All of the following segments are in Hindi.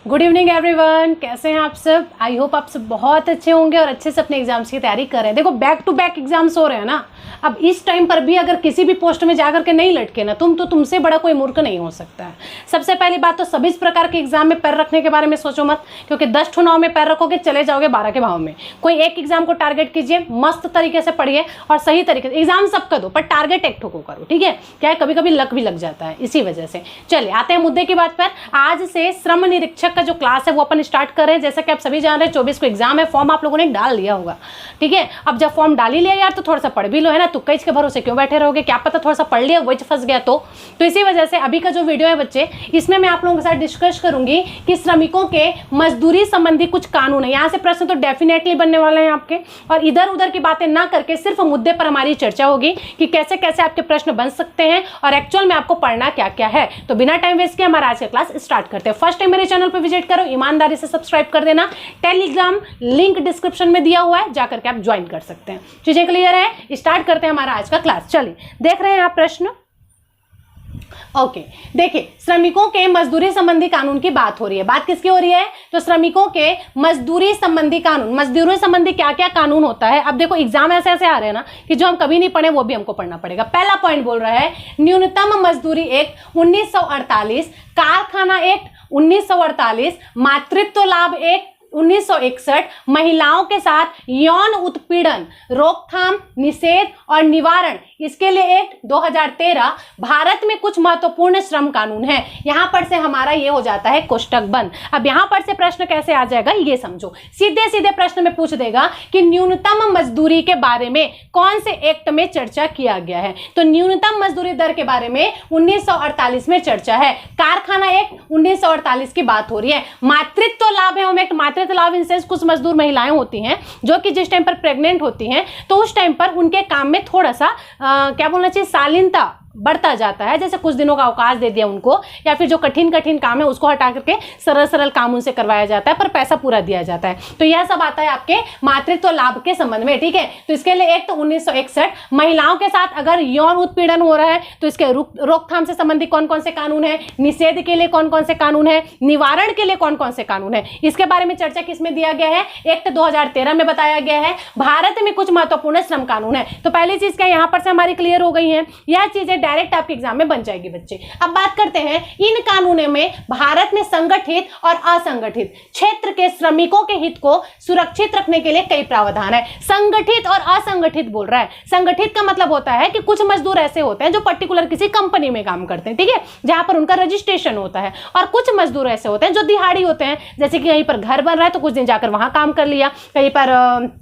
गुड इवनिंग एवरीवन, कैसे हैं आप सब। आई होप आप सब बहुत अच्छे होंगे और अच्छे से अपने एग्जाम्स की तैयारी कर रहे हैं। देखो बैक टू बैक एग्जाम्स हो रहे हैं ना, अब इस टाइम पर भी अगर किसी भी पोस्ट में जाकर के नहीं लटके ना तुमसे बड़ा कोई मूर्ख नहीं हो सकता है। सबसे पहली बात तो सभी इस प्रकार के एग्जाम में पैर रखने के बारे में सोचो मत, क्योंकि 10 ठो नाव में पैर रखोगे चले जाओगे 12 के भाव में। कोई एक एग्जाम को टारगेट कीजिए, मस्त तरीके से पढ़िए और सही तरीके से एग्जाम सबका दो, पर टारगेट एक ठो को करो, ठीक है। क्या है, कभी कभी लक भी लग जाता है इसी वजह से। चलिए आते हैं मुद्दे की बात पर। आज से श्रम निरीक्षक का जो क्लास है वो अपन स्टार्ट कर रहे हैं। जैसा कि आप सभी जान रहे हैं 24 को एग्जाम है, फॉर्म आप लोगों ने डाल लिया होगा, ठीक है। अब जब फॉर्म डाल ही लिया यार तो थोड़ा सा पढ़ भी लो, है ना। तुक्का इसके भरोसे क्यों बैठे रहोगे, क्या पता थोड़ा सा पढ़ लिया वही फंस गया तो इसी वजह से अभी का जो वीडियो है बच्चे, इसमें मैं आप लोगों के साथ डिस्कस करूंगी कि श्रमिकों के मजदूरी संबंधी कुछ कानून है। यहाँ से प्रश्न तो डेफिनेटली बनने वाले हैं आपके, और इधर उधर की बातें ना करके सिर्फ मुद्दे पर हमारी चर्चा होगी कि कैसे कैसे आपके प्रश्न बन सकते हैं और एक्चुअल में आपको पढ़ना क्या क्या है। तो बिना टाइम वेस्ट किए हमारा आज का क्लास स्टार्ट करते हैं। फर्स्ट टाइम मेरे चैनल पर विजिट करो, ईमानदारी से सब्सक्राइब कर देना। टेलीग्राम लिंक डिस्क्रिप्शन में दिया हुआ है, जाकर के आप ज्वाइन कर सकते हैं। चीजें क्लियर है, स्टार्ट करते हैं हमारा आज का क्लास। चलिए देख रहे हैं आप प्रश्न। ओके, देखिए श्रमिकों के मजदूरी संबंधी कानून की बात हो रही है। बात किसकी हो रही है, तो श्रमिकों के मजदूरी संबंधी कानून। मजदूरी संबंधी क्या क्या कानून होता है। अब देखो एग्जाम ऐसे ऐसे आ रहे हैं ना कि जो हम कभी नहीं पढ़े वो भी हमको पढ़ना पड़ेगा। पहला पॉइंट बोल रहा है न्यूनतम मजदूरी एक्ट 1948, कारखाना एक्ट 1948, मातृत्व लाभ एक्ट 1961, महिलाओं के साथ यौन उत्पीड़न रोकथाम निषेध और निवारण इसके लिए एक्ट 2013, भारत में कुछ महत्वपूर्ण श्रम कानून है। यहां पर से हमारा ये हो जाता है कोष्टक बंद। अब यहां पर से प्रश्न कैसे आ जाएगा ये समझो। सीधे सीधे प्रश्न में पूछ देगा कि न्यूनतम मजदूरी के बारे में कौन से एक्ट में चर्चा किया गया है। तो न्यूनतम मजदूरी दर के बारे में 1948 में चर्चा है। कारखाना एक्ट 1948 की बात हो रही है। मातृत्व लाभ एवं एक्ट, मातृत्व लाभ इन सेंस कुछ मजदूर महिलाएं होती हैं जो कि जिस टाइम पर प्रेग्नेंट होती हैं तो उस टाइम पर उनके काम में थोड़ा सा क्या बोलना चाहिए, शालीनता बढ़ता जाता है। जैसे कुछ दिनों का अवकाश दे दिया उनको, या फिर जो कठिन कठिन काम है उसको हटा करके सरल सरल काम उनसे करवाया जाता है, पर पैसा पूरा दिया जाता है। तो यह सब आता है आपके मातृत्व लाभ के संबंध में, ठीक है। तो इसके लिए एक तो 1961, महिलाओं के साथ अगर यौन उत्पीड़न हो रहा है तो इसके रोकथाम से संबंधित कौन कौन से कानून है, निषेध के लिए कौन कौन से कानून है, निवारण के लिए कौन कौन से कानून है, इसके बारे में चर्चा किसमें दिया गया है, एक्ट 2013 में बताया गया है। भारत में कुछ महत्वपूर्ण श्रम कानून है। तो पहली चीज क्या यहां पर से हमारी क्लियर हो गई है, यह चीजें डायरेक्ट आपके एग्जाम में बन जाएगी बच्चे। अब बात करते हैं इन कानूनों में भारत में संगठित और असंगठित क्षेत्र के श्रमिकों के हित को सुरक्षित रखने के लिए कई प्रावधान है। संगठित और असंगठित बोल रहा है। संगठित का मतलब होता है कि कुछ मजदूर ऐसे होते हैं जो पर्टिकुलर किसी कंपनी में काम करते हैं, ठीक है, जहां पर उनका रजिस्ट्रेशन होता है, और कुछ मजदूर ऐसे होते हैं जो दिहाड़ी होते हैं, जैसे कि कहीं पर घर बन रहा है तो कुछ दिन जाकर वहां काम कर लिया, कहीं पर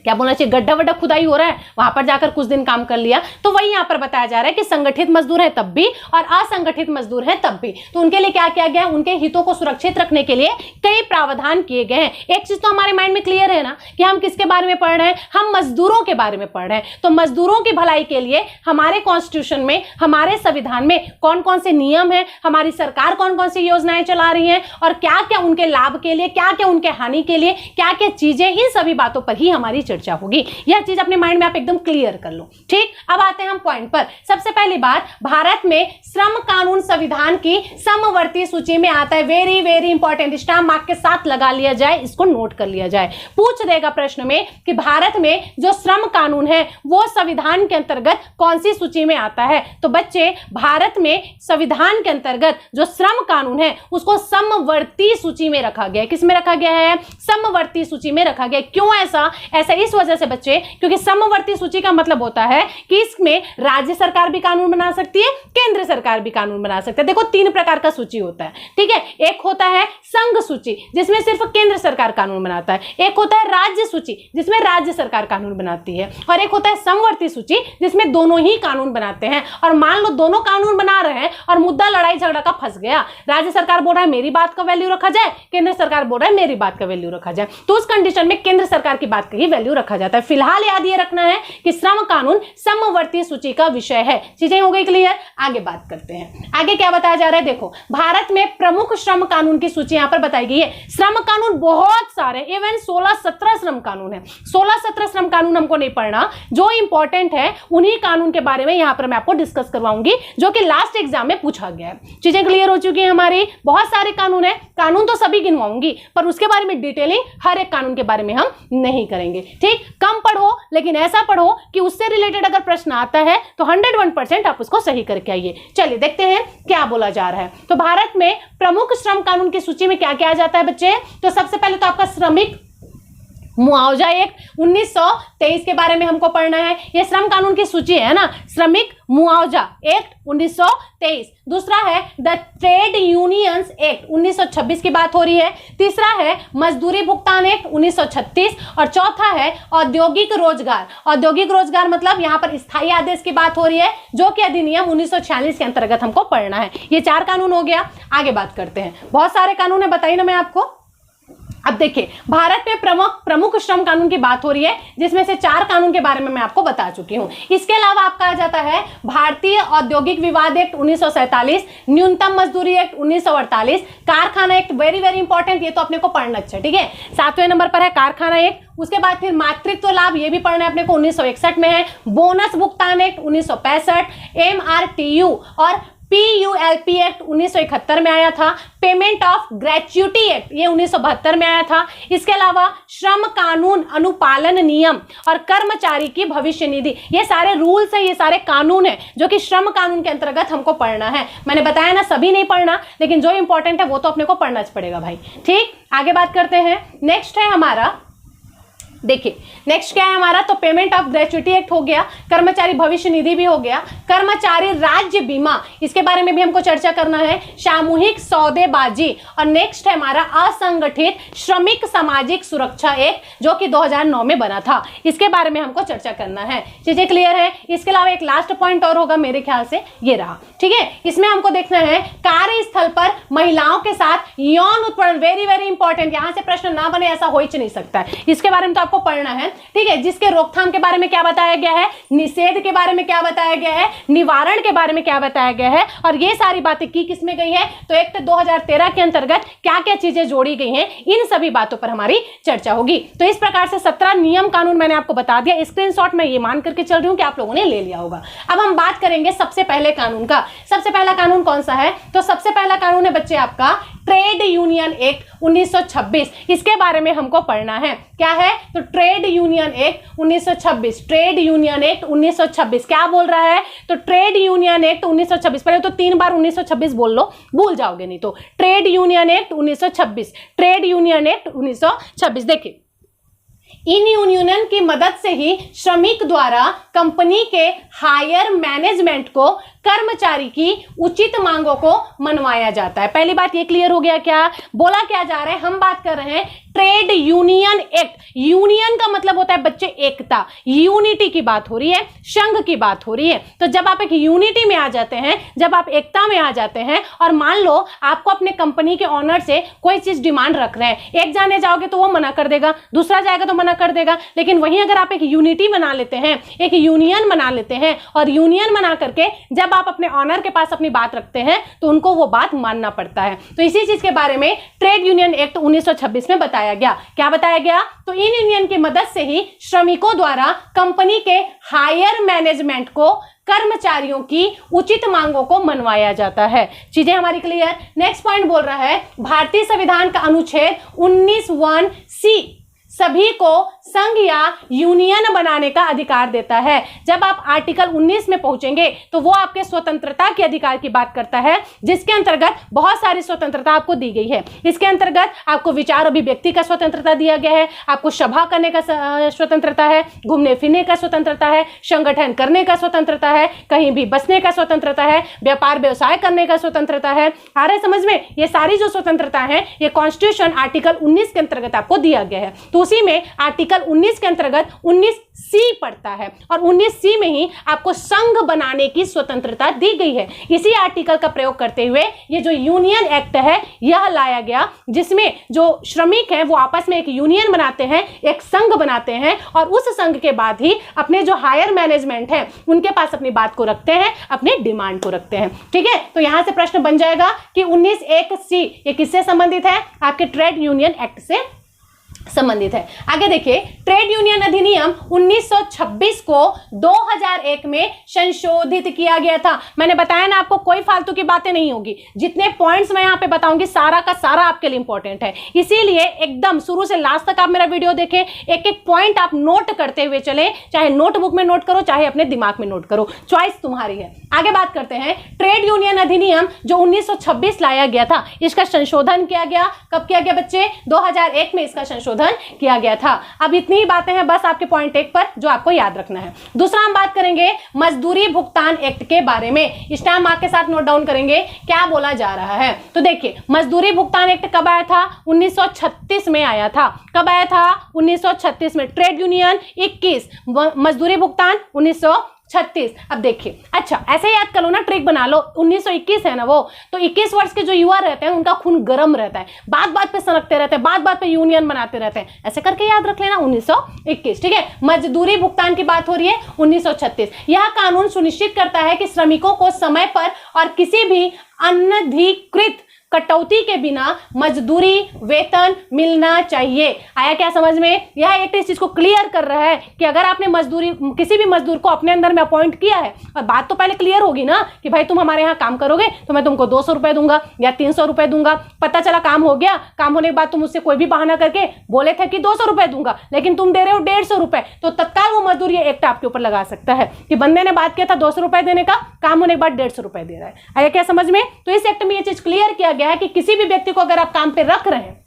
क्या बोलना चाहिए गड्ढा वड्ढा खुदाई हो रहा है वहां पर जाकर कुछ दिन काम कर लिया। तो वही यहां पर बताया जा रहा है कि संगठित मजदूर है तब भी और असंगठित मजदूर है तब भी। तो उनके लिए क्या किया गया, उनके हितों को सुरक्षित रखने के लिए कई प्रावधान किए गए हैं। एक चीज तो हमारे माइंड में क्लियर है ना कि हम किसके बारे में पढ़ रहे हैं, हम मजदूरों के बारे में पढ़ रहे हैं। तो मजदूरों की भलाई के लिए हमारे कॉन्स्टिट्यूशन में, हमारे संविधान में कौन कौन से नियम है, हमारी सरकार कौन कौन सी योजनाएं चला रही है और क्या क्या उनके लाभ के लिए, क्या क्या उनके हानि के लिए, क्या क्या चीजें, इन सभी बातों पर ही हमारी चर्चा होगी। यह चीज अपने माइंड में आप एकदम क्लियर कर लो, ठीक। अब आते हैं हम पॉइंट पर। सबसे पहली बात, भारत में श्रम कानून संविधान की समवर्ती सूची में आता है। Very very important, stamp mark के साथ लगा लिया जाए, इसको नोट कर लिया जाए। पूछ देगा प्रश्न में कि भारत में जो श्रम कानून है वो संविधान के अंतर्गत कौन सी सूची में आता है। तो बच्चे भारत में संविधान के अंतर्गत जो श्रम कानून है उसको समवर्ती सूची में रखा गया है। किस में रखा गया है, समवर्ती सूची में रखा गया। क्यों ऐसा, ऐसा इस वजह से बच्चे क्योंकि समवर्ती सूची का मतलब होता है कि इसमें राज्य सरकार भी कानून बना सकती है, केंद्र सरकार भी कानून बना सकती है। देखो 3 प्रकार का सूची होता है, ठीक है। एक होता है संघ सूची जिसमें सिर्फ केंद्र सरकार कानून बनाता है, एक होता है राज्य सूची जिसमें राज्य सरकार कानून बनाती है, और एक होता है समवर्ती सूची जिसमें दोनों ही कानून बनाते हैं। और मान लो दोनों कानून बना रहे हैं और मुद्दा लड़ाई झगड़ा का फंस गया, राज्य सरकार बोल रहा है मेरी बात का वैल्यू रखा जाए, केंद्र सरकार बोल रहा है मेरी बात का वैल्यू रखा जाए, तो उस कंडीशन में केंद्र सरकार की बात का ही वैल्यू रखा जाता है। फिलहाल याद ये रखना है कि श्रम कानून समवर्ती सूची का विषय है। चीजें हो गई क्लियर? आगे बात करते हैं। आगे क्या बताया जा रहा है, देखो भारत में प्रमुख श्रम कानून की सूची यहां पर बताई गई है। श्रम कानून बहुत सारे, इवन 16-17 श्रम कानून है। 16-17 श्रम कानून हमको नहीं पढ़ना, जो इंपॉर्टेंट है उन्हीं कानून के बारे में यहां पर मैं आपको डिस्कस करवाऊंगी, जो कि लास्ट एग्जाम में पूछा गया है। चीजें क्लियर हो चुकी है हमारी? बहुत सारे कानून है, कानून तो सभी गिनवाऊंगी, पर उसके बारे में डिटेलिंग हर एक कानून के बारे में हम नहीं करेंगे। ठीक, कम पढ़ो, लेकिन ऐसा पढ़ो कि उससे रिलेटेड अगर प्रश्न आता है तो 101% आप उसको सही करके आइए। चलिए देखते हैं क्या बोला जा रहा है। तो भारत में प्रमुख श्रम कानून की सूची में क्या क्या आ जाता है बच्चे? तो सबसे पहले तो आपका श्रमिक मुआवजा एक्ट 1923 के बारे में हमको पढ़ना है। ये श्रम कानून की सूची है ना, श्रमिक मुआवजा एक्ट 1923। दूसरा है द ट्रेड यूनियंस एक्ट 1926 की बात हो रही है। तीसरा है मजदूरी भुगतान एक्ट 1936 और चौथा है औद्योगिक रोजगार। औद्योगिक रोजगार मतलब यहां पर स्थायी आदेश की बात हो रही है, जो कि अधिनियम 1946 के अंतर्गत हमको पढ़ना है। ये 4 कानून हो गया। आगे बात करते हैं। बहुत सारे कानून है, बताइए ना मैं आपको। अब देखिए, भारत में प्रमुख श्रम कानून की बात हो रही है, जिसमें से 4 कानून के बारे में मैं आपको बता चुकी हूं। इसके अलावा आपका आ जाता है भारतीय औद्योगिक विवाद एक्ट 1947, न्यूनतम मजदूरी एक्ट 1948, कारखाना एक्ट, वेरी वेरी इंपॉर्टेंट, ये तो अपने को पढ़ना अच्छा, ठीक है। 7वें नंबर पर है कारखाना एक्ट। उसके बाद फिर मातृत्व लाभ, ये भी पढ़ना है अपने को, 1961 में है। बोनस भुगतान एक्ट 1965, MRTU और PULP एक्ट 1971 में आया था। पेमेंट ऑफ ग्रेच्युटी एक्ट ये 1972 में आया था। इसके अलावा श्रम कानून अनुपालन नियम और कर्मचारी की भविष्य निधि, ये सारे रूल्स है, ये सारे कानून है जो कि श्रम कानून के अंतर्गत हमको पढ़ना है। मैंने बताया ना सभी नहीं पढ़ना, लेकिन जो इंपॉर्टेंट है वो तो अपने को पढ़ना पड़ेगा भाई। ठीक, आगे बात करते हैं। नेक्स्ट है हमारा, देखिए नेक्स्ट क्या है हमारा, तो पेमेंट ऑफ ग्रेच्युटी एक्ट हो गया, कर्मचारी भविष्य निधि भी हो गया, कर्मचारी राज्य बीमा, इसके बारे में भी हमको चर्चा करना है, सामूहिक सौदेबाजी, और नेक्स्ट है हमारा असंगठित श्रमिक सामाजिक सुरक्षा एक्ट जो कि 2009 में बना था, इसके बारे में हमको चर्चा करना है। चीजें क्लियर है? इसके अलावा एक लास्ट पॉइंट और होगा मेरे ख्याल से, ये रहा, ठीक है। इसमें हमको देखना है कार्यस्थल पर महिलाओं के साथ यौन उत्पीड़न, वेरी वेरी इंपॉर्टेंट, यहां से प्रश्न ना बने ऐसा हो ही नहीं सकता है, इसके बारे में तो आपको पढ़ना है, ठीक है। जिसके रोकथाम के बारे में क्या बताया गया है, निषेध के बारे में क्या बताया गया है, निवारण के बारे में क्या बताया गया है, और ये सारी बातें की किसमें गई है, तो एक्ट 2013 के अंतर्गत क्या क्या चीजें जोड़ी गई हैं, इन सभी बातों पर हमारी चर्चा होगी। तो इस प्रकार से 17 नियम कानून मैंने आपको बता दिया। स्क्रीनशॉट मैं ये मान करके चल रही हूं कि आप लोगों ने ले लिया होगा। अब हम बात करेंगे सबसे पहले कानून का। सबसे पहला कानून कौन सा है, तो सबसे पहला कानून है बच्चे आपका ट्रेड यूनियन एक्ट 1926, इसके बारे में हमको पढ़ना है। क्या है, तो trade union act 1926, trade union act 1926 क्या बोल रहा है, तो ट्रेड यूनियन एक्ट 1926, पहले तो 3 बार 1926 बोल लो, भूल जाओगे नहीं तो। Trade union act 1926, trade union act 1926। देखिए, इन यूनियन की मदद से ही श्रमिक द्वारा कंपनी के हायर मैनेजमेंट को कर्मचारी की उचित मांगों को मनवाया जाता है। पहली बात ये क्लियर हो गया। क्या बोला क्या जा रहा है, हम बात कर रहे हैं ट्रेड यूनियन एक्ट। यूनियन का मतलब होता है बच्चे एकता, यूनिटी की बात हो रही है, संघ की बात हो रही है। तो जब आप एक यूनिटी में आ जाते हैं, जब आप एकता में आ जाते हैं, और मान लो आपको अपने कंपनी के ऑनर से कोई चीज डिमांड रख रहे हैं, एक जाने जाओगे तो वो मना कर देगा, दूसरा जाएगा तो मना कर देगा, लेकिन वहीं अगर आप एक यूनिटी बना लेते हैं, एक यूनियन बना लेते हैं, और यूनियन बना करके जब आप अपने ऑनर के पास अपनी बात रखते हैं तो उनको वो बात मानना पड़ता है। तो इसी चीज के बारे में ट्रेड यूनियन एक्ट 1926 में बताया गया। क्या बताया गया, तो इन यूनियन की मदद से ही श्रमिकों द्वारा कंपनी के हायर मैनेजमेंट को कर्मचारियों की उचित मांगों को मनवाया जाता है। चीजें हमारी क्लियर? नेक्स्ट पॉइंट बोल रहा है भारतीय संविधान का अनुच्छेद 19(1)(c) सभी को संघ या यूनियन बनाने का अधिकार देता है। जब आप आर्टिकल 19 में पहुंचेंगे तो वो आपके स्वतंत्रता के अधिकार की बात करता है, जिसके अंतर्गत बहुत सारी स्वतंत्रता आपको दी गई है। इसके अंतर्गत आपको विचार अभिव्यक्ति का स्वतंत्रता दिया गया है, आपको सभा करने का स्वतंत्रता है, घूमने फिरने का स्वतंत्रता है, संगठन करने का स्वतंत्रता है, कहीं भी बसने का स्वतंत्रता है, व्यापार व्यवसाय करने का स्वतंत्रता है। आ रहा है समझ में? ये सारी जो स्वतंत्रता है ये कॉन्स्टिट्यूशन आर्टिकल 19 के अंतर्गत आपको दिया गया है। तो उसी में आर्टिकल आर्टिकल 19 के अंतर्गत 19C पड़ता है और 19C में ही आपको संघ बनाने की स्वतंत्रता दी गई है। इसी आर्टिकल का प्रयोग करते हुए ये जो यूनियन एक्ट है यह लाया गया, जिसमें जो श्रमिक हैं वो आपस में एक यूनियन बनाते हैं, एक संघ बनाते हैं और उस संघ के बाद ही अपने जो हायर मैनेजमेंट है उनके पास अपनी बात को रखते हैं, अपने डिमांड को रखते हैं। ठीक है, तो यहां से प्रश्न बन जाएगा कि 19(1)C ये किससे संबंधित है? आपके ट्रेड यूनियन एक्ट से संबंधित है। आगे देखिए, ट्रेड यूनियन अधिनियम 1926 को 2001 में संशोधित किया गया था। मैंने बताया ना आपको कोई फालतू की बातें नहीं होगी, जितने पॉइंट्स मैं यहाँ पे बताऊंगी सारा का सारा आपके लिए इंपॉर्टेंट है, इसीलिए एकदम शुरू से लास्ट तक आप मेरा वीडियो देखें, एक एक पॉइंट आप नोट करते हुए चले, चाहे नोटबुक में नोट करो चाहे अपने दिमाग में नोट करो, चॉइस तुम्हारी है। आगे बात करते हैं, ट्रेड यूनियन अधिनियम जो 1926 लाया गया था, इसका संशोधन किया गया। कब किया गया बच्चे? 2001 में इसका संशोधन किया गया था। अब इतनी ही बातें हैं बस आपके पॉइंट 1 पर जो आपको याद रखना है। दूसरा हम बात करेंगे मजदूरी भुगतान एक्ट के बारे में। इस टाइम मार्क के साथ नोट डाउन करेंगे क्या बोला जा रहा है। तो देखिए, मजदूरी भुगतान एक्ट कब आया था? 1936 में आया था। कब आया था? 1936 में। ट्रेड यूनियन 21, मजदूरी भुगतान 1936। अब देखिए, अच्छा ऐसे याद कर लो ना, ट्रिक बना लो, 1921 है ना वो, तो 21 वर्ष के जो युवा रहते हैं उनका खून गर्म रहता है, बात बात पे सनकते रहते हैं, बात बात पे यूनियन बनाते रहते हैं, ऐसे करके याद रख लेना 1921। ठीक है, मजदूरी भुगतान की बात हो रही है 1936। यह कानून सुनिश्चित करता है कि श्रमिकों को समय पर और किसी भी अनधिकृत कटौती के बिना मजदूरी वेतन मिलना चाहिए। आया क्या समझ में? यह एक इस चीज को क्लियर कर रहा है कि अगर आपने मजदूरी किसी भी मजदूर को अपने अंदर में अपॉइंट किया है, और बात तो पहले क्लियर होगी ना कि भाई तुम हमारे यहाँ काम करोगे तो मैं तुमको 200 रुपए दूंगा या 300 रुपए दूंगा। पता चला काम हो गया, काम होने के बाद तुम मुझसे कोई भी बहाना करके बोले थे कि 200 रुपए दूंगा, लेकिन तुम दे रहे हो 150 रुपए, तो तत्काल वो मजदूर ये एक्ट आपके ऊपर लगा सकता है कि बंदे ने बात किया था 200 रुपए देने का, काम होने के बाद 150 रुपए दे रहा है। आया क्या समझ में? तो इस एक्ट में ये चीज क्लियर किया गया है कि किसी भी व्यक्ति को अगर आप काम पे रख रहे हैं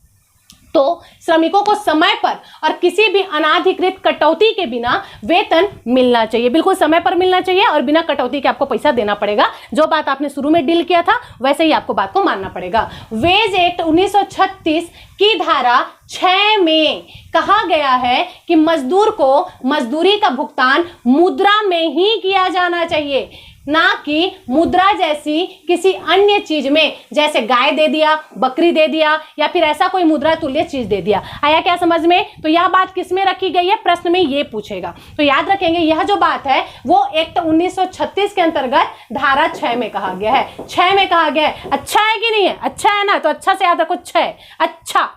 तो श्रमिकों को समय पर और किसी भी अनाधिकृत कटौती के बिना वेतन मिलना चाहिए, बिल्कुल समय पर मिलना चाहिए और बिना कटौती के आपको पैसा देना पड़ेगा। जो बात आपने शुरू में डील किया था वैसे ही आपको बात को मानना पड़ेगा। वेज एक्ट 1936 की धारा 6 में कहा गया है कि मजदूर को मजदूरी का भुगतान मुद्रा में ही किया जाना चाहिए, ना कि मुद्रा जैसी किसी अन्य चीज में, जैसे गाय दे दिया, बकरी दे दिया या फिर ऐसा कोई मुद्रा तुल्य चीज दे दिया। आया क्या समझ में? तो यह बात किस में रखी गई है? प्रश्न में ये पूछेगा, तो याद रखेंगे यह जो बात है वो एक्ट 1936 के अंतर्गत धारा 6 में कहा गया है। 6 में कहा गया है। अच्छा है कि नहीं है? अच्छा है ना, तो अच्छा से याद रखो 6। अच्छा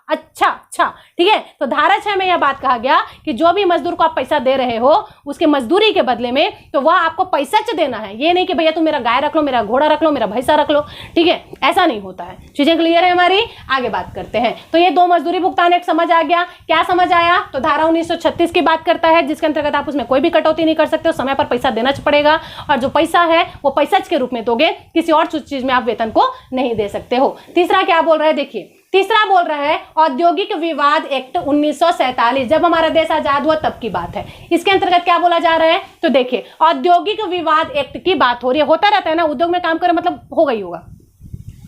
अच्छा, ठीक है। तो धारा 6 में यह बात कहा गया कि जो भी मजदूर को आप पैसा दे रहे हो उसके मजदूरी के बदले में तो वह आपको पैसा देना है, ये नहीं कि भैया तुम मेरा गाय रख लो, मेरा घोड़ा रख लो, मेरा भैंसा रख लो। ठीक है, ऐसा नहीं होता है। चीजें क्लियर है हमारी? आगे बात करते हैं। तो ये 2 मजदूरी भुगतान एक समझ आ गया। क्या समझ आया? तो धारा 1936 की बात करता है जिसके अंतर्गत आप उसमें कोई भी कटौती नहीं कर सकते हो, समय पर पैसा देना पड़ेगा और जो पैसा है वो पैसा के रूप में दोगे, किसी और चीज में आप वेतन को नहीं दे सकते हो। तीसरा क्या बोल रहा है? देखिए, तीसरा बोल रहा है औद्योगिक विवाद एक्ट 1947, जब हमारा देश आजाद हुआ तब की बात है। इसके अंतर्गत क्या बोला जा रहा है? तो देखिए, औद्योगिक विवाद एक्ट की बात हो रही है। होता रहता है ना, उद्योग में काम करे मतलब होगा ही होगा।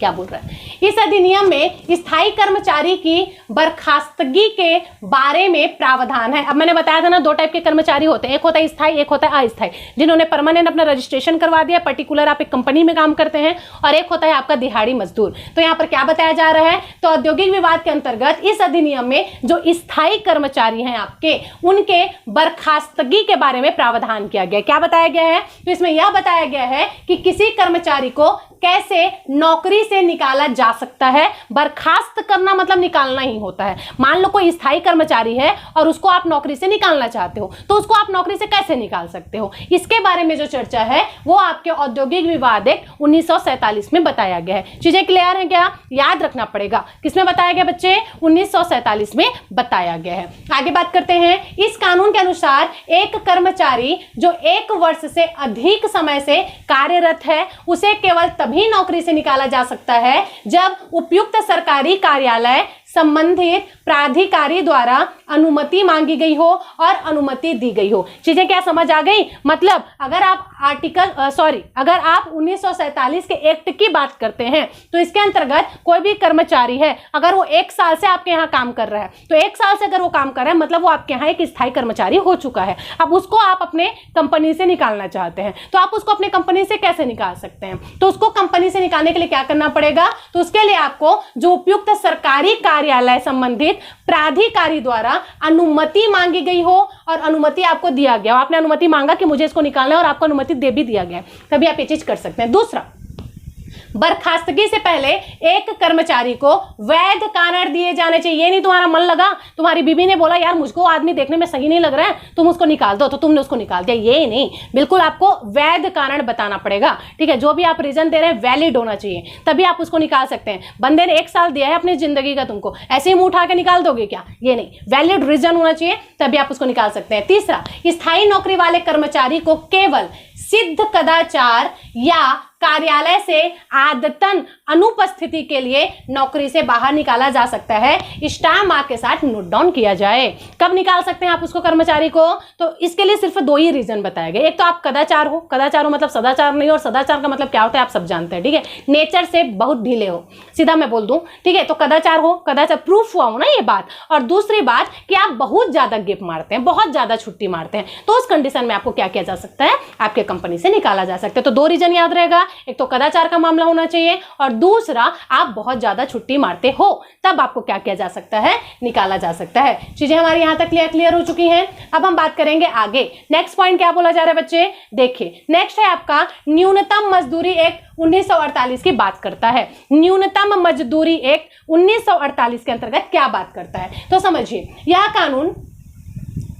क्या बोल रहा है? इस अधिनियम में स्थायी कर्मचारी की बर्खास्तगी के बारे में प्रावधान है। अब मैंने बताया था ना 2 टाइप के कर्मचारी होते हैं, एक होता है स्थायी, एक होता है अस्थायी। जिन्होंने परमानेंट अपना रजिस्ट्रेशन करवा दिया, पर्टिकुलर आप एक कंपनी में काम करते हैं, और एक होता है आपका दिहाड़ी मजदूर। तो यहाँ पर क्या बताया जा रहा है? तो औद्योगिक विवाद के अंतर्गत इस अधिनियम में जो स्थायी कर्मचारी हैं आपके, उनके बर्खास्तगी के बारे में प्रावधान किया गया। क्या बताया गया है? तो इसमें यह बताया गया है कि किसी कर्मचारी को कैसे नौकरी से निकाला जा सकता है। बर्खास्त करना मतलब निकालना ही होता है। मान लो कोई स्थायी कर्मचारी है और उसको आप नौकरी से निकालना चाहते हो, तो उसको आप नौकरी से कैसे निकाल सकते हो, इसके बारे में जो चर्चा है वो आपके औद्योगिक विवाद एक्ट 1947 में बताया गया है। चीजें क्लियर है क्या? याद रखना पड़ेगा। किसमें बताया गया बच्चे? 1947 में बताया गया है। आगे बात करते हैं। इस कानून के अनुसार एक कर्मचारी जो 1 वर्ष से अधिक समय से कार्यरत है, उसे केवल तभी नौकरी से निकाला जा सकता है जब उपयुक्त सरकारी कार्यालय संबंधित प्राधिकारी द्वारा अनुमति मांगी गई हो और अनुमति दी गई हो। चीजें क्या समझ आ गई? मतलब अगर आप अगर आप 1947 के एक्ट की बात करते हैं तो इसके अंतर्गत कोई भी कर्मचारी है, अगर वो 1 साल से आपके यहाँ काम कर रहा है, तो 1 साल से अगर वो काम कर रहा है मतलब वो आपके यहाँ एक स्थायी कर्मचारी हो चुका है। अब उसको आप अपने कंपनी से निकालना चाहते हैं, तो आप उसको अपने कंपनी से कैसे निकाल सकते हैं? तो उसको कंपनी से निकालने के लिए क्या करना पड़ेगा? तो उसके लिए आपको जो उपयुक्त सरकारी कार्यालय संबंधित प्राधिकारी द्वारा अनुमति मांगी गई हो और अनुमति आपको दिया गया, आपने अनुमति मांगा कि मुझे इसको निकालना है और आपको अनुमति दे भी दिया गया, तभी आप ये चीज कर सकते हैं। दूसरा, बर्खास्तगी से पहले एक कर्मचारी को वैध कारण दिए जाने चाहिए। ये नहीं तुम्हारा मन लगा, तुम्हारी बीबी ने बोला यार मुझको आदमी देखने में सही नहीं लग रहा है, तुम उसको निकाल दो, तो तुमने उसको निकाल दिया, ये नहीं, बिल्कुल आपको वैध कारण बताना पड़ेगा। ठीक है, जो भी आप रीजन दे रहे हैं वैलिड होना चाहिए, तभी आप उसको निकाल सकते हैं। बंदे ने 1 साल दिया है अपनी जिंदगी का, तुमको ऐसे ही मुंह उठा के निकाल दोगे क्या? ये नहीं, वैलिड रीजन होना चाहिए, तभी आप उसको निकाल सकते हैं। तीसरा, स्थायी नौकरी वाले कर्मचारी को केवल सिद्ध कदाचार या कार्यालय से आदतन अनुपस्थिति के लिए नौकरी से बाहर निकाला जा सकता है। स्टार मार्क के साथ नोट डाउन किया जाए। कब निकाल सकते हैं आप उसको, कर्मचारी को? तो इसके लिए सिर्फ 2 ही रीजन बताए गए। एक तो आप कदाचार हो, कदाचार हो मतलब सदाचार नहीं, और सदाचार का मतलब क्या होता है आप सब जानते हैं। ठीक है, नेचर से बहुत ढीले हो, सीधा मैं बोल दूं। ठीक है, तो कदाचार हो, कदाचार प्रूफ हुआ हो ना ये बात। और दूसरी बात कि आप बहुत ज्यादा गिप मारते हैं, बहुत ज्यादा छुट्टी मारते हैं, तो उस कंडीशन में आपको क्या किया जा सकता है? आपके कंपनी से निकाला जा सकता है। तो 2 रीजन याद रहेगा, एक तो कदाचार का मामला होना चाहिए और दूसरा आप बहुत ज्यादा छुट्टी मारते हो, तब आपको क्या किया जा सकता है? निकाला जा सकता है। चीजें हमारी यहां तक क्लियर हो चुकी हैं। अब हम बात करेंगे आगे। नेक्स्ट पॉइंट क्या बोला जा रहा है बच्चे? देखिए, नेक्स्ट है आपका न्यूनतम मजदूरी एक्ट 1948 की बात करता है। न्यूनतम मजदूरी एक्ट 1948 के अंतर्गत क्या बात करता है? तो समझिए, यह कानून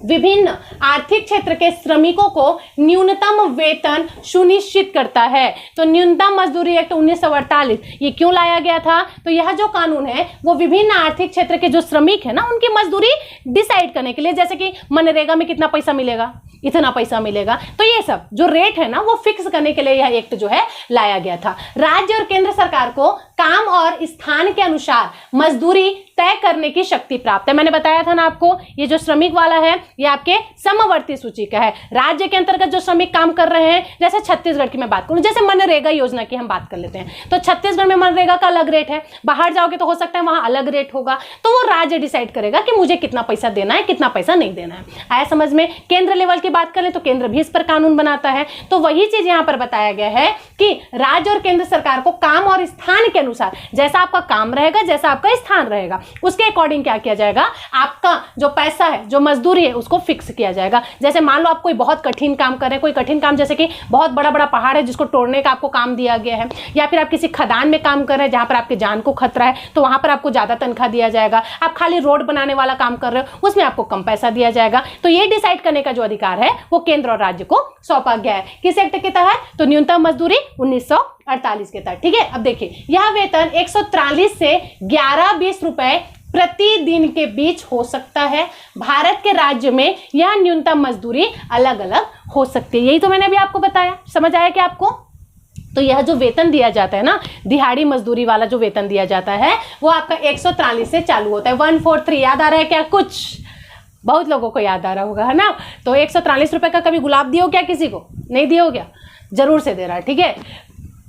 विभिन्न आर्थिक क्षेत्र के श्रमिकों को न्यूनतम वेतन सुनिश्चित करता है। तो न्यूनतम मजदूरी एक्ट 1948 ये क्यों लाया गया था? तो यह जो कानून है वो विभिन्न आर्थिक क्षेत्र के जो श्रमिक है ना, उनकी मजदूरी डिसाइड करने के लिए, जैसे कि मनरेगा में कितना पैसा मिलेगा, इतना पैसा मिलेगा, तो ये सब जो रेट है ना वो फिक्स करने के लिए यह एक्ट जो है लाया गया था। राज्य और केंद्र सरकार को काम और स्थान के अनुसार मजदूरी तय करने की शक्ति प्राप्त है। मैंने बताया था ना आपको, ये जो श्रमिक वाला है ये आपके समवर्ती सूची का है। राज्य के अंतर्गत जो श्रमिक काम कर रहे हैं, जैसे छत्तीसगढ़ की मैं बात करूं, जैसे मनरेगा योजना की हम बात कर लेते हैं, तो छत्तीसगढ़ में मनरेगा का अलग रेट है, बाहर जाओगे तो हो सकता है वहां अलग रेट होगा, तो वो राज्य डिसाइड करेगा कि मुझे कितना पैसा देना है, कितना पैसा नहीं देना है। आया समझ में? केंद्र लेवल की बात करें तो केंद्र भी इस पर कानून बनाता है। तो वही चीज यहां पर बताया गया है कि राज्य और केंद्र सरकार को काम और स्थान के अनुसार, जैसा आपका काम रहेगा, जैसा आपका स्थान रहेगा, उसके अकॉर्डिंग क्या किया जाएगा? आपका जो पैसा है, जो मजदूरी है, उसको फिक्स किया जाएगा। जैसे मान लो आप कोई बहुत कठिन काम कर रहे हैं, कोई कठिन काम जैसे कि बहुत बड़ा बड़ा पहाड़ है जिसको तोड़ने का आपको काम दिया गया है, या फिर आप किसी खदान में काम कर रहे हैं जहां पर आपकी जान को खतरा है, तो वहां पर आपको ज्यादा तनख्वाह दिया जाएगा। आप खाली रोड बनाने वाला काम कर रहे हो, उसमें आपको कम पैसा दिया जाएगा। तो ये डिसाइड करने का जो अधिकार है वो केंद्र और राज्य को सौंपा गया है। किस एक्ट के तहत? तो न्यूनतम मजदूरी 1948 के तहत। ठीक है, अब देखिए, यह वेतन 143 से 11-20 रुपए प्रतिदिन के बीच हो सकता है। भारत के राज्य में यह न्यूनतम मजदूरी अलग अलग हो सकती है। यही तो मैंने अभी आपको बताया। समझ आया क्या आपको? तो यह जो वेतन दिया जाता है ना, दिहाड़ी मजदूरी वाला जो वेतन दिया जाता है वो आपका 143 से चालू होता है। 143 याद आ रहा है क्या? कुछ बहुत लोगों को याद आ रहा होगा, है ना? तो 143 रुपए का कभी गुलाब दियो क्या? किसी को नहीं दियो क्या? जरूर से दे रहा है। ठीक है,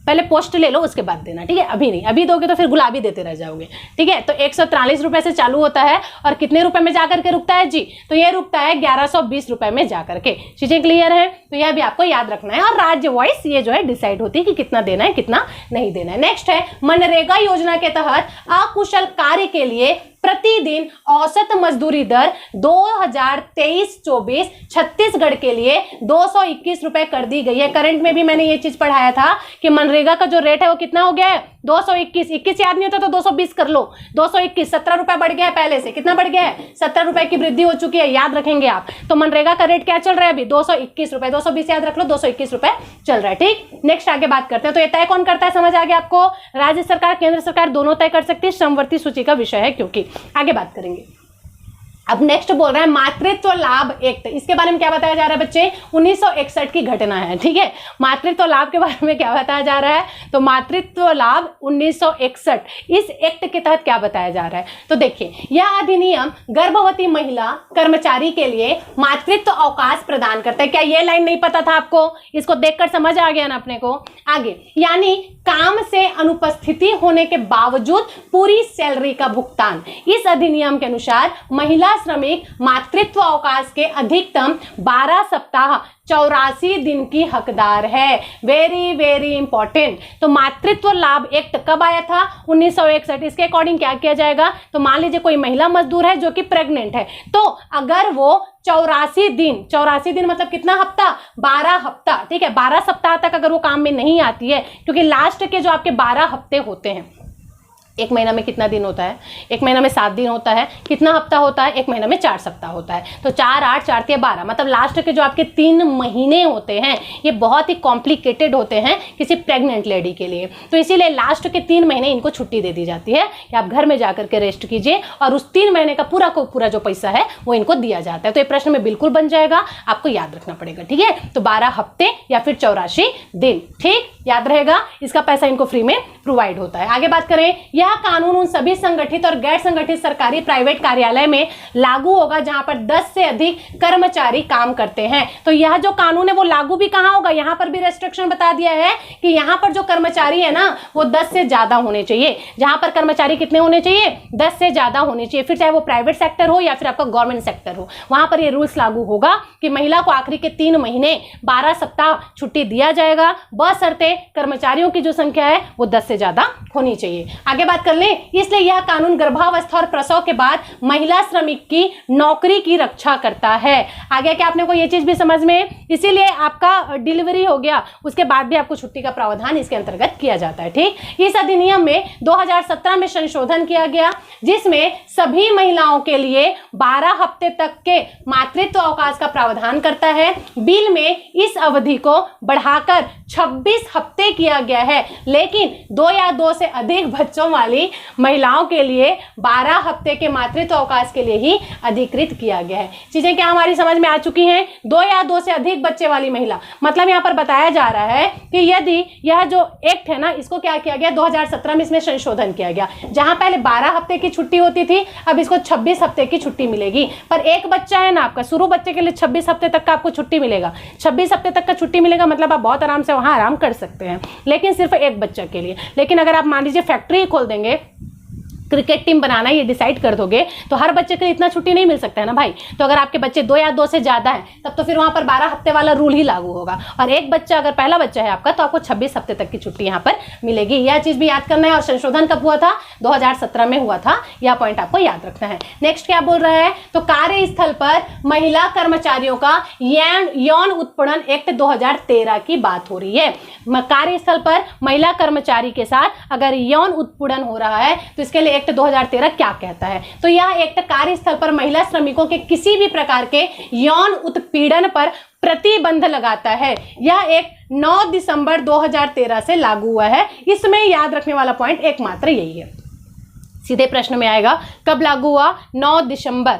पहले पोस्ट ले लो उसके बाद देना। ठीक है, अभी नहीं, अभी दोगे तो फिर गुलाबी देते रह जाओगे। ठीक है, तो 143 रुपए से चालू होता है और कितने रुपए में जाकर के रुकता है जी? तो ये रुकता है 1120 रुपए में जाकर के। चीजें क्लियर है? तो यह भी आपको याद रखना है। और राज्य वाइज ये जो है डिसाइड होती है कि कितना देना है, कितना नहीं देना है। नेक्स्ट है मनरेगा योजना के तहत अकुशल कार्य के लिए प्रतिदिन औसत मजदूरी दर 2023-24 छत्तीसगढ़ के लिए 221 रुपए कर दी गई है। करंट में भी मैंने ये चीज पढ़ाया था कि मनरेगा का जो रेट है वो कितना हो गया है? 221। 21 याद नहीं होता तो 220 कर लो। 221, 17 रुपए बढ़ गया है पहले से। कितना बढ़ गया है? 17 रुपए की वृद्धि हो चुकी है, याद रखेंगे आप। तो मनरेगा का रेट क्या चल रहा है अभी? 221 रुपए। 220 याद रख लो, 221 रुपए चल रहा है। ठीक, नेक्स्ट आगे बात करते हैं। तो ये तय कौन करता है? समझ आ गया आपको? राज्य सरकार, केंद्र सरकार दोनों तय कर सकती है। समवर्ती सूची का विषय है क्योंकि। आगे बात करेंगे। अब नेक्स्ट बोल रहा है मातृत्व लाभ एक्ट, इसके बारे में क्या बताया जा रहा है बच्चे, 1961 की घटना है, ठीक है। मातृत्व लाभ के बारे में क्या बताया जा रहा है, तो मातृत्व लाभ 1961, इस एक्ट के तहत क्या बताया जा रहा है, तो देखिए यह अधिनियम गर्भवती महिला कर्मचारी के लिए मातृत्व अवकाश प्रदान करता है। क्या ये लाइन नहीं पता था आपको, इसको देखकर समझ आ गया ना अपने को। आगे, यानी काम से अनुपस्थिति होने के बावजूद पूरी सैलरी का भुगतान। इस अधिनियम के अनुसार महिला श्रमिक मातृत्व अवकाश के अधिकतम 12 सप्ताह 84 दिन की हकदार है। Very very important. तो मातृत्व लाभ एक्ट कब आया था, 1961। इसके अकॉर्डिंग क्या किया जाएगा, तो मान लीजिए कोई महिला मजदूर है जो कि प्रेग्नेंट है, तो अगर वो 84 दिन मतलब कितना हफ्ता, 12 हफ्ता, ठीक है, 12 सप्ताह तक अगर वो काम में नहीं आती है, क्योंकि लास्ट के जो आपके 12 हफ्ते होते हैं, एक महीना में कितना दिन होता है, एक महीना में 7 दिन होता है, कितना हफ्ता होता है, एक महीना में 4 सप्ताह होता है, तो 4 8 4 3 12, मतलब लास्ट के जो आपके 3 महीने होते हैं ये बहुत ही कॉम्प्लिकेटेड होते हैं किसी प्रेग्नेंट लेडी के लिए। तो इसीलिए लास्ट के 3 महीने इनको छुट्टी दे दी जाती है कि आप घर में जाकर के रेस्ट कीजिए, और उस 3 महीने का पूरा जो पैसा है वो इनको दिया जाता है। तो ये प्रश्न में बिल्कुल बन जाएगा, आपको याद रखना पड़ेगा, ठीक है। तो 12 हफ्ते या फिर 84 दिन, ठीक, याद रहेगा। इसका पैसा इनको फ्री में प्रोवाइड होता है। आगे बात करें, यह कानून उन सभी संगठित और गैर संगठित सरकारी प्राइवेट कार्यालय में लागू होगा जहां पर 10 से अधिक कर्मचारी काम करते हैं। तो यह जो कानून है वो लागू भी कहां होगा, यहां पर भी रेस्ट्रिक्शन बता दिया है कि यहां पर जो कर्मचारी है ना वो 10 से ज्यादा होने चाहिए। जहां पर कर्मचारी कितने होने चाहिए, 10 से ज्यादा होने चाहिए, फिर चाहे वो प्राइवेट सेक्टर हो या फिर आपका गवर्नमेंट सेक्टर हो, वहां पर ये रूल्स लागू होगा कि महिला को आखिरी के 3 महीने 12 सप्ताह छुट्टी दिया जाएगा, बशर्ते कर्मचारियों की जो संख्या है वो 10 से ज्यादा होनी चाहिए। आगे बात कर लें, इसलिए यह कानून गर्भावस्था और प्रसव के बाद महिला श्रमिक की नौकरी की रक्षा करता है। आगे क्या आपने को ये चीज भी समझ में, इसीलिए आपका डिलीवरी हो गया उसके बाद भी आपको छुट्टी का प्रावधान इसके अंतर्गत किया जाता है, ठीक। इस अधिनियम में 2017 में संशोधन किया गया जिसमें सभी महिलाओं के लिए 12 हफ्ते तक के मातृत्व अवकाश का प्रावधान करता है। बिल में इस अवधि को बढ़ाकर 26 हफ्ते किया गया है, लेकिन 2 या 2 से अधिक बच्चों वाली महिलाओं के लिए 12 हफ्ते के मातृत्व अवकाश के लिए ही अधिकृत किया गया है। चीजें क्या हमारी समझ में आ चुकी हैं। 2 या 2 से अधिक बच्चे वाली महिला, मतलब यहाँ पर बताया जा रहा है कि यदि यह जो एक्ट है ना इसको क्या किया गया, 2017 में इसमें संशोधन किया गया। जहां पहले 12 हफ्ते की छुट्टी होती थी, अब इसको 26 हफ्ते की छुट्टी मिलेगी। पर एक बच्चा है ना आपका, शुरू बच्चे के लिए 26 हफ्ते तक का आपको छुट्टी मिलेगा। 26 हफ्ते तक का छुट्टी मिलेगा मतलब आप बहुत आराम से वहां आराम कर सकते हैं, लेकिन सिर्फ एक बच्चा के लिए। लेकिन अगर आप मान लीजिए फैक्ट्री खोल देंगे, क्रिकेट टीम बनाना ये डिसाइड कर दोगे, तो हर बच्चे के लिए इतना छुट्टी नहीं मिल सकता है ना भाई। तो अगर आपके बच्चे 2 या 2 से ज्यादा हैं तब तो फिर वहां पर 12 हफ्ते वाला रूल ही लागू होगा, और एक बच्चा अगर पहला बच्चा है आपका तो आपको 26 हफ्ते तक की छुट्टी यहाँ पर मिलेगी। यह चीज भी याद करना है। और संशोधन कब हुआ था, 2017 में हुआ था, यह पॉइंट आपको याद रखना है। नेक्स्ट क्या बोल रहा है, तो कार्यस्थल पर महिला कर्मचारियों का यौन उत्पीड़न एक्ट 2013 की बात हो रही है। कार्यस्थल पर महिला कर्मचारी के साथ अगर यौन उत्पीड़न हो रहा है तो इसके लिए एक्ट 2013 क्या कहता है, तो यह एक्ट कार्यस्थल पर महिला श्रमिकों के किसी भी प्रकार के यौन उत्पीड़न पर प्रतिबंध लगाता है। यह एक 9 दिसंबर 2013 से लागू हुआ है। इसमें याद रखने वाला पॉइंट एकमात्र यही है। सीधे प्रश्न में आएगा कब लागू हुआ, 9 दिसंबर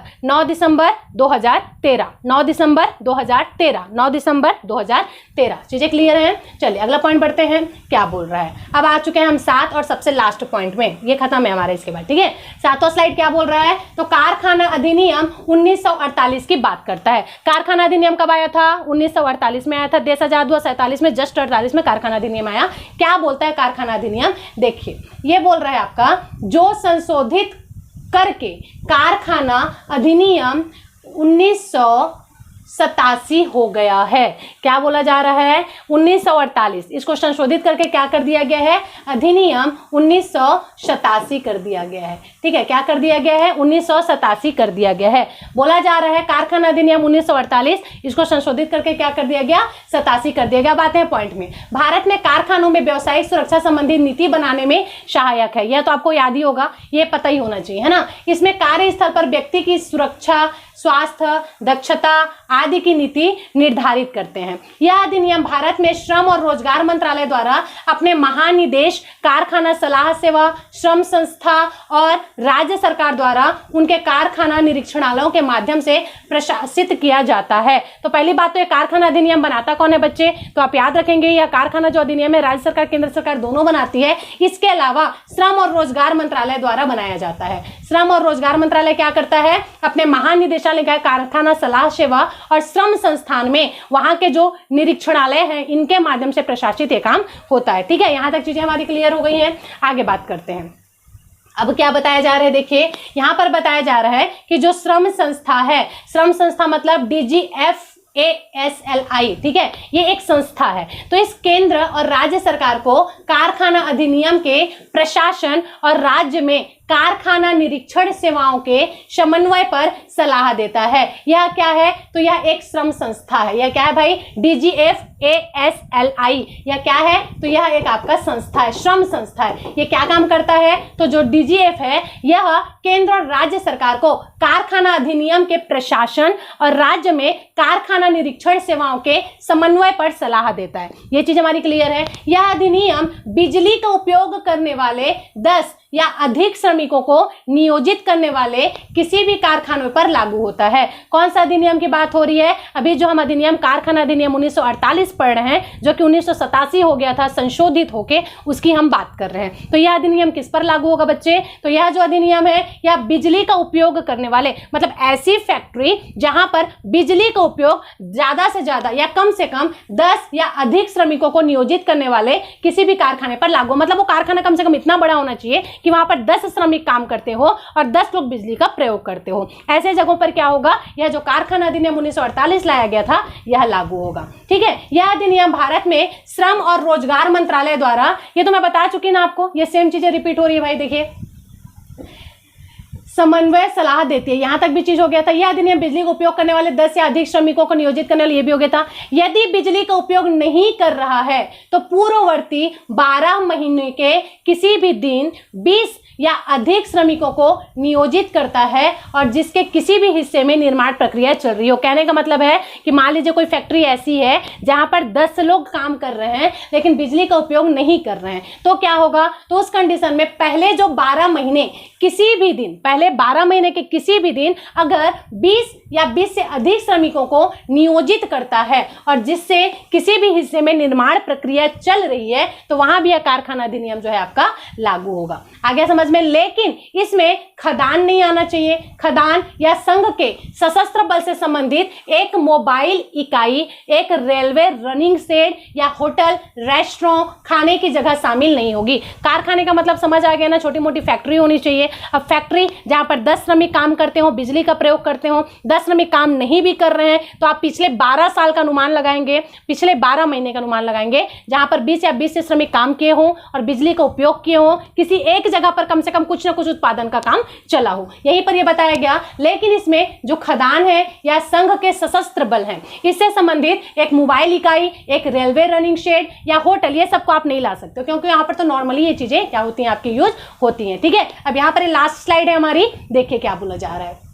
2013, 9 दिसंबर 2013, 9 दिसंबर 2013। चीजें क्लियर हैं। चलिए अगला पॉइंट बढ़ते हैं, क्या बोल रहा है। अब आ चुके हैं हम 7 और सबसे लास्ट पॉइंट में, ये खत्म है हमारे इसके बाद, ठीक है। 7वां स्लाइड क्या बोल रहा है, तो कारखाना अधिनियम 1948 की बात करता है। कारखाना अधिनियम कब आया था, 1948 में आया था। देश आजाद हुआ 47 में, जस्ट 48 में कारखाना अधिनियम आया। क्या बोलता है कारखाना अधिनियम, देखिए ये बोल रहा है आपका, जो संशोधित करके कारखाना अधिनियम 1987 हो गया है। क्या बोला जा रहा है, 1948, इसको संशोधित करके क्या कर दिया गया है, अधिनियम 1987 कर दिया गया है। ठीक है, क्या कर दिया गया है, 1987 कर दिया गया है। बोला जा रहा है कारखाना अधिनियम 1948, इसको संशोधित करके क्या कर दिया गया, 87 कर दिया गया। बात है पॉइंट में, भारत में कारखानों में व्यावसायिक सुरक्षा संबंधी नीति बनाने में सहायक है। यह तो आपको याद ही होगा, ये पता ही होना चाहिए, है ना। इसमें कार्यस्थल पर व्यक्ति की सुरक्षा, स्वास्थ्य, दक्षता आदि की नीति निर्धारित करते हैं। यह अधिनियम भारत में श्रम और रोजगार मंत्रालय द्वारा अपने महानिदेश कारखाना सलाह सेवा, श्रम संस्था और राज्य सरकार द्वारा उनके कारखाना निरीक्षणालयों के माध्यम से प्रशासित किया जाता है। तो पहली बात तो ये कारखाना अधिनियम बनाता कौन है बच्चे, तो आप याद रखेंगे यह कारखाना जो अधिनियम है राज्य सरकार केंद्र सरकार दोनों बनाती है। इसके अलावा श्रम और रोजगार मंत्रालय द्वारा बनाया जाता है। श्रम और रोजगार मंत्रालय क्या करता है, अपने महानिदेशालय का कारखाना सलाह सेवा और श्रम संस्थान में वहां के जो निरीक्षणालय हैं इनके माध्यम से प्रशासित ये काम होता है। ठीक है, यहां तक चीजें हमारी क्लियर हो गई हैं। आगे बात करते हैं। अब क्या बताया जा रहा है, देखिए यहां पर बताया जा रहा है कि जो श्रम संस्था है, श्रम संस्था मतलब DGFASLI, ठीक है, ये एक संस्था है। तो इस केंद्र और राज्य सरकार को कारखाना अधिनियम के प्रशासन और राज्य में कारखाना निरीक्षण सेवाओं के समन्वय पर सलाह देता है। यह क्या है, तो यह एक श्रम संस्था है। यह क्या है भाई, DGFASLI, यह क्या है, तो यह एक आपका संस्था है, श्रम संस्था है। यह क्या काम करता है, तो जो DGF है यह केंद्र और राज्य सरकार को कारखाना अधिनियम के प्रशासन और राज्य में कारखाना निरीक्षण सेवाओं के समन्वय पर सलाह देता है। यह चीज हमारी क्लियर है। यह अधिनियम बिजली का उपयोग करने वाले 10 या अधिक श्रमिकों को नियोजित करने वाले किसी भी कारखानों पर लागू होता है। कौन सा अधिनियम की बात हो रही है, अभी जो हम अधिनियम कारखाना अधिनियम 1948 पढ़ रहे हैं जो कि 1987 हो गया था संशोधित होके, उसकी हम बात कर रहे हैं। तो यह अधिनियम किस पर लागू होगा बच्चे, तो यह जो अधिनियम है यह बिजली का उपयोग करने वाले मतलब ऐसी फैक्ट्री जहां पर बिजली का उपयोग ज्यादा से ज्यादा या कम से कम 10 या अधिक श्रमिकों को नियोजित करने वाले किसी भी कारखाने पर लागू, मतलब वो कारखाना कम से कम इतना बड़ा होना चाहिए कि वहां पर 10 श्रमिक काम करते हो और 10 लोग बिजली का प्रयोग करते हो। ऐसे जगहों पर क्या होगा, यह जो कारखाना अधिनियम 1948 लाया गया था यह लागू होगा। ठीक है, यह अधिनियम भारत में श्रम और रोजगार मंत्रालय द्वारा, ये तो मैं बता चुकी ना आपको, ये सेम चीजें रिपीट हो रही है भाई, देखिए समन्वय सलाह देती है, यहां तक भी चीज हो गया था। यह अधिनियम बिजली का उपयोग करने वाले 10 या अधिक श्रमिकों को नियोजित करने वाले, ये भी हो गया था। यदि बिजली का उपयोग नहीं कर रहा है तो पूर्ववर्ती 12 महीने के किसी भी दिन 20 या अधिक श्रमिकों को नियोजित करता है और जिसके किसी भी हिस्से में निर्माण प्रक्रिया चल रही हो। कहने का मतलब है कि मान लीजिए कोई फैक्ट्री ऐसी है जहां पर 10 लोग काम कर रहे हैं लेकिन बिजली का उपयोग नहीं कर रहे हैं, तो क्या होगा, तो उस कंडीशन में पहले जो 12 महीने किसी भी दिन, पहले 12 महीने के किसी भी दिन अगर 20 या 20 से अधिक श्रमिकों को नियोजित करता है और जिससे किसी भी हिस्से में निर्माण प्रक्रिया चल रही है तो वहां भी यह कारखाना अधिनियम जो है आपका लागू होगा। आगे समझ में, लेकिन इसमें खदान नहीं आना चाहिए। खदान या संघ के सशस्त्र बल से संबंधित एक मोबाइल इकाई, एक रेलवे रनिंग शेड या होटल, रेस्टोरेंट, खाने की जगह शामिल नहीं होगी। कारखाने का मतलब समझ आ गया ना, छोटी मोटी फैक्ट्री होनी चाहिए। अब फैक्ट्री जहां पर 10 श्रमिक काम करते हो, बिजली का प्रयोग करते हो, 10 श्रमिक काम नहीं भी कर रहे हैं तो आप पिछले 12 साल का अनुमान लगाएंगे, पिछले 12 महीने का अनुमान लगाएंगे जहां पर 20 या 20 से श्रमिक काम किए हो और बिजली का उपयोग किए हो, किसी एक जगह पर कम से कम कुछ ना कुछ उत्पादन का काम चला हो, यहीं पर यह बताया गया। लेकिन इसमें जो खदान है या संघ के सशस्त्र बल हैं, इससे संबंधित एक मोबाइल इकाई, एक रेलवे रनिंग शेड या होटल, ये सबको आप नहीं ला सकते क्योंकि यहाँ पर तो नॉर्मली ये चीजें क्या होती हैं, आपकी यूज होती हैं। ठीक है, अब यहाँ पर लास्ट स्लाइड है हमारी, देखिए क्या बोला जा रहा है।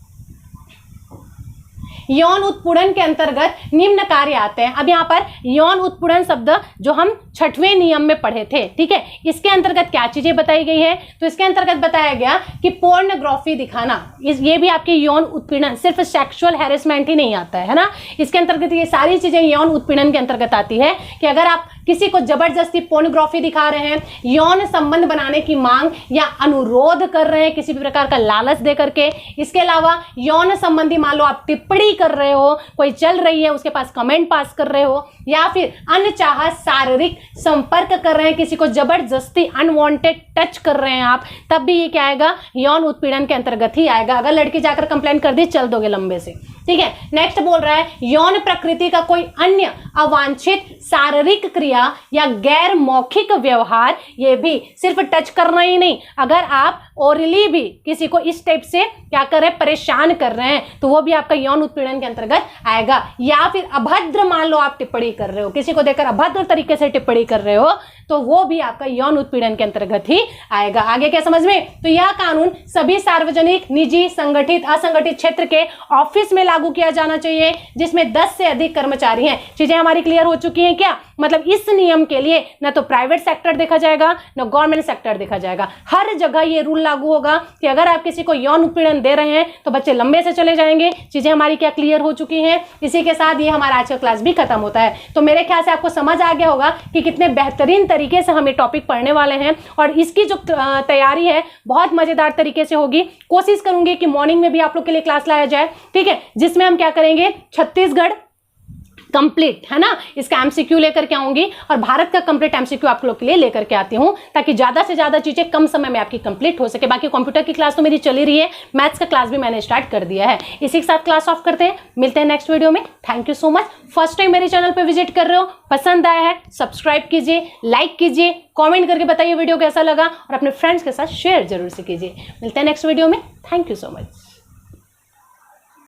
यौन उत्पीड़न के अंतर्गत निम्न कार्य आते हैं। अब यहाँ पर यौन उत्पीड़न शब्द जो हम 6वें नियम में पढ़े थे, ठीक है, इसके अंतर्गत क्या चीजें बताई गई है, तो इसके अंतर्गत बताया गया कि पोर्नोग्राफी दिखाना, ये भी आपकी यौन उत्पीड़न, सिर्फ सेक्सुअल हैरेसमेंट ही नहीं आता है ना, इसके अंतर्गत ये सारी चीजें यौन उत्पीड़न के अंतर्गत आती है कि अगर आप किसी को जबरदस्ती पोर्नोग्राफी दिखा रहे हैं, यौन संबंध बनाने की मांग या अनुरोध कर रहे हैं किसी भी प्रकार का लालच दे करके, इसके अलावा यौन संबंधी मान लो आप टिप्पणी कर रहे हो, कोई चल रही है उसके पास कमेंट पास कर रहे हो, या फिर अनचाहा शारीरिक संपर्क कर रहे हैं, किसी को जबरदस्ती अनवांटेड टच कर रहे हैं आप, तब भी ये क्या आएगा, यौन उत्पीड़न के अंतर्गत ही आएगा। अगर लड़की जाकर कंप्लेंट कर दी, चल दोगे लंबे से। ठीक है, नेक्स्ट बोल रहा है यौन प्रकृति का कोई अन्य अवांछित शारीरिक क्रिया या गैर मौखिक व्यवहार, ये भी सिर्फ टच करना ही नहीं, अगर आप ओरली भी किसी को इस टाइप से क्या कर रहे हैं, परेशान कर रहे हैं, तो वो भी आपका यौन उत्पीड़न के अंतर्गत आएगा। या फिर अभद्र मान लो आप टिप्पणी कर रहे हो, किसी को देखकर अभद्र तरीके से टिप्पणी कर रहे हो, तो वो भी आपका यौन उत्पीड़न के अंतर्गत ही आएगा। आगे क्या समझ में? तो यह कानून सभी सार्वजनिक, निजी, संगठित, असंगठित क्षेत्र के ऑफिस में लागू किया जाना चाहिए जिसमें 10 से अधिक कर्मचारी हैं। चीजें हमारी क्लियर हो चुकी हैं क्या? मतलब इस नियम के लिए ना तो प्राइवेट सेक्टर देखा जाएगा ना गवर्नमेंट सेक्टर देखा जाएगा, हर जगह ये रूल लागू होगा कि अगर आप किसी को यौन उत्पीड़न दे रहे हैं तो बच्चे लंबे से चले जाएंगे। चीजें हमारी क्या क्लियर हो चुकी हैं? इसी के साथ ये हमारा आज का क्लास भी खत्म होता है। तो मेरे ख्याल से आपको समझ आ गया होगा कि कितने बेहतरीन तरीके से हम ये टॉपिक पढ़ने वाले हैं और इसकी जो तैयारी है बहुत मजेदार तरीके से होगी। कोशिश करूंगी कि मॉर्निंग में भी आप लोग के लिए क्लास लाया जाए, ठीक है, जिसमें हम क्या करेंगे, छत्तीसगढ़ कंप्लीट, है ना, इसका एमसीक्यू लेकर के आऊंगी और भारत का कंप्लीट एमसीक्यू आप लोग के लिए लेकर के आती हूं ताकि ज्यादा से ज्यादा चीजें कम समय में आपकी कंप्लीट हो सके। बाकी कंप्यूटर की क्लास तो मेरी चली रही है, मैथ्स का क्लास भी मैंने स्टार्ट कर दिया है। इसी के साथ क्लास ऑफ करते हैं, मिलते हैं नेक्स्ट वीडियो में। Thank you so much. First time मेरे चैनल पर विजिट कर रहे हो, पसंद आया है, सब्सक्राइब कीजिए, लाइक कीजिए, कॉमेंट करके बताइए वीडियो कैसा लगा और अपने फ्रेंड्स के साथ शेयर जरूर से कीजिए। मिलते हैं नेक्स्ट वीडियो में। Thank you so much.